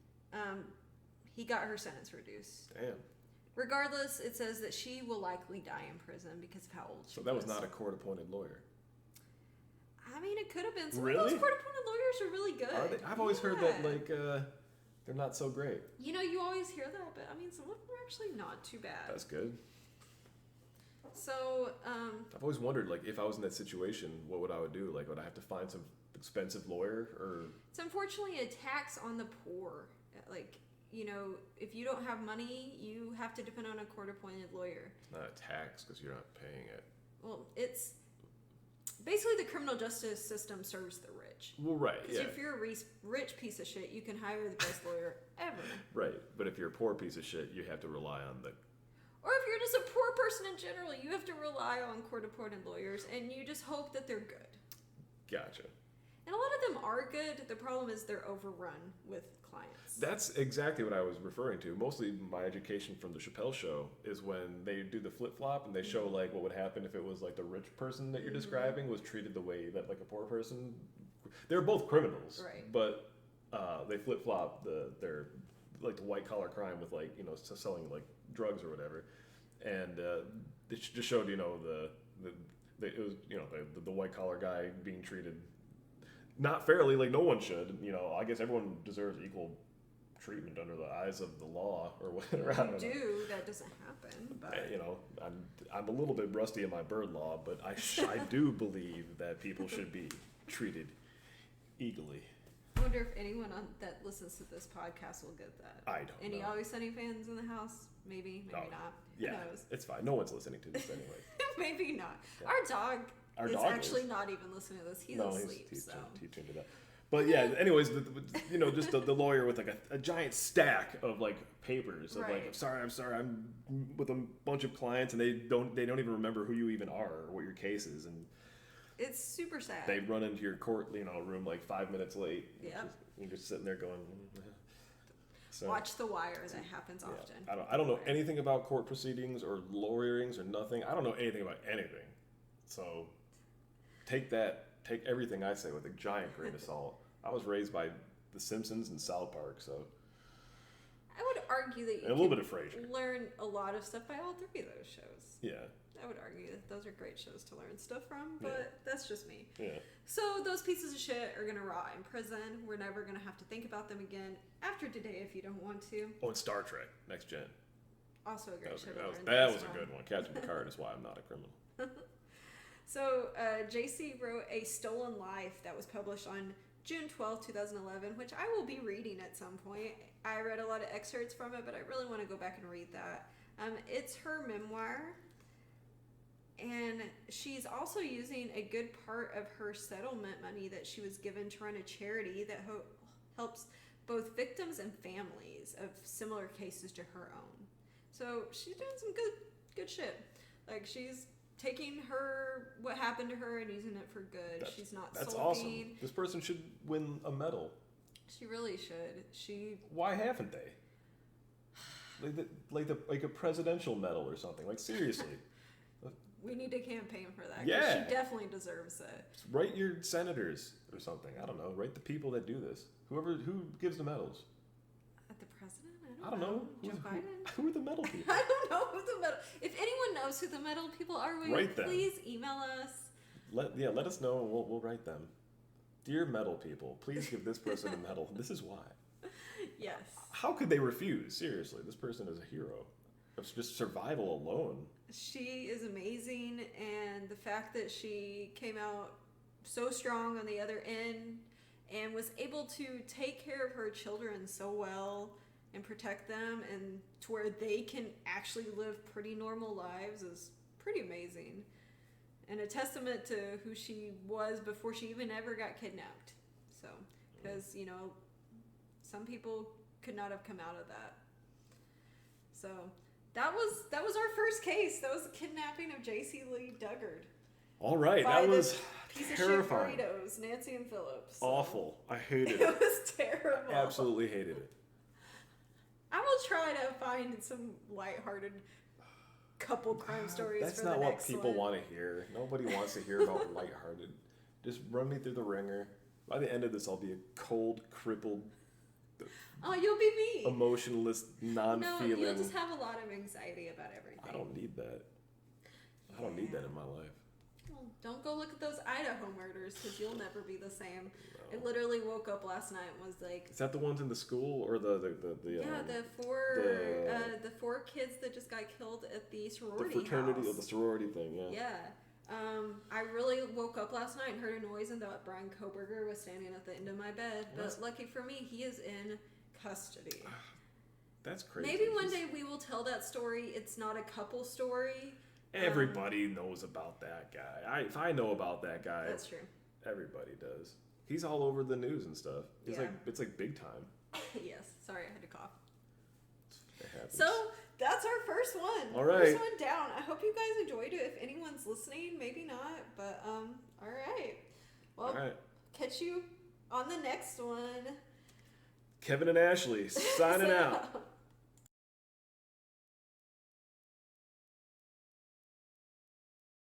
He got her sentence reduced. Damn. Regardless, it says that she will likely die in prison because of how old she was. So that was not a court-appointed lawyer. I mean, it could have been. Some Really? of those court-appointed lawyers are really good. Are they? I've always heard that, like, they're not so great. You know, you always hear that, but I mean, some of them are actually not too bad. That's good. So, I've always wondered, like, if I was in that situation, what would I do? Like, would I have to find some expensive lawyer, or? it's unfortunately a tax on the poor. Like, you know, if you don't have money, you have to depend on a court-appointed lawyer. It's not a tax because you're not paying it. Well, it's basically the criminal justice system serves the rich. Well, right, Because yeah. if you're a rich piece of shit, you can hire the best lawyer ever. Right, but if you're a poor piece of shit, you have to rely on the... Or if you're just a poor person in general, you have to rely on court-appointed lawyers, and you just hope that they're good. Gotcha. And a lot of them are good. The problem is they're overrun with clients. That's exactly what I was referring to. Mostly my education from the Chappelle Show is when they do the flip-flop and they show, like, what would happen if it was, like, the rich person that you're describing was treated the way that, like, a poor person... They're both criminals. Right. But they flip-flop their, like, the white-collar crime with, like, you know, selling, like, drugs or whatever. And it just showed, you know, it was, you know, the white-collar guy being treated not fairly, like no one should. You know, I guess everyone deserves equal treatment under the eyes of the law or whatever. I don't know. That doesn't happen. But You know, I'm a little bit rusty in my bird law, but I do believe that people should be treated equally. I wonder if anyone that listens to this podcast will get that. I don't Any know. Always Sunny fans in the house? Maybe No. not. Yeah, Who knows? it's fine. No one's listening to this anyway. Maybe not. Yeah. Our dog is actually not even listening to this. He's asleep. He's So tuned it up. But yeah, anyways, you know, just the lawyer with like a giant stack of like papers of like, Right. I'm sorry, I'm with a bunch of clients and they don't even remember who you even are or what your case is, and it's super sad. they run into your court, you know, room like 5 minutes late. Yep. You're just sitting there going. So, Watch The Wire. That happens yeah, often. I don't know anything about court proceedings or lawyerings or nothing. I don't know anything about anything. So take everything I say with a giant grain of salt. I was raised by The Simpsons and South Park, so. I would argue that you And a little bit of Frasier. learn a lot of stuff by all three of those shows. Yeah. I would argue that those are great shows to learn stuff from, but that's just me. Yeah. So those pieces of shit are gonna rot in prison. We're never gonna have to think about them again after today if you don't want to. Oh, and Star Trek, Next Gen. Also a great show to learn. That was a good one. Captain Picard is why I'm not a criminal. So Jaycee wrote A Stolen Life that was published on June 12, 2011, which I will be reading at some point. I read a lot of excerpts from it, but I really want to go back and read that. It's her memoir, and she's also using a good part of her settlement money that she was given to run a charity that helps both victims and families of similar cases to her own. So she's doing some good shit. Like, she's taking what happened to her and using it for good. She's not That's sulking. awesome. This person should win a medal. She really should. Why haven't they? Like a presidential medal or something. Like, seriously. We need to campaign for that. 'Cause Yeah. She definitely deserves it. Write your senators or something. I don't know. Write the people that do this. Who gives the medals? At the president? I don't know. Joe Biden? Who are the medal people? I don't know who the medal. If anyone knows who the medal people are, will you Write them. please email us? Let us know and we'll write them. Dear medal people, please give this person a medal. This is why. Yes. How could they refuse? Seriously, this person is a hero. It's just survival alone. She is amazing, and the fact that she came out so strong on the other end and was able to take care of her children so well and protect them and to where they can actually live pretty normal lives is pretty amazing. And a testament to who she was before she even ever got kidnapped. So, because, you know, some people could not have come out of that. So, that was our first case. That was the kidnapping of Jaycee Lee Dugard. All right, By that was piece terrifying. of shit burritos, Nancy and Phillips. Awful. I hated It it. was terrible. I absolutely hated it. I will try to find some lighthearted couple crime stories That's for not the what next people one. want to hear. Nobody wants to hear about lighthearted. Just run me through the ringer. By the end of this, I'll be a cold, crippled, Oh, you'll be me. emotionless, non-feeling. No, you'll just have a lot of anxiety about everything. I don't need that. I don't need that in my life. don't go look at those Idaho murders because you'll never be the same. No. I literally woke up last night and was like, is that the ones in the school or the yeah, the four kids that just got killed at the sorority fraternity house. or the sorority thing? Yeah. Yeah. I really woke up last night and heard a noise and thought Brian Koberger was standing at the end of my bed. But lucky for me, he is in custody. That's crazy. Maybe one day we will tell that story. It's not a couple story. Everybody knows about that guy. If I know about that guy, That's true. Everybody does. He's all over the news and stuff. It's like big time. Yes. Sorry, I had to cough. It happens. So that's our first one. All right. First one down. I hope you guys enjoyed it. If anyone's listening, maybe not. But all right. Well, all right. Catch you on the next one. Kevin and Ashley signing out.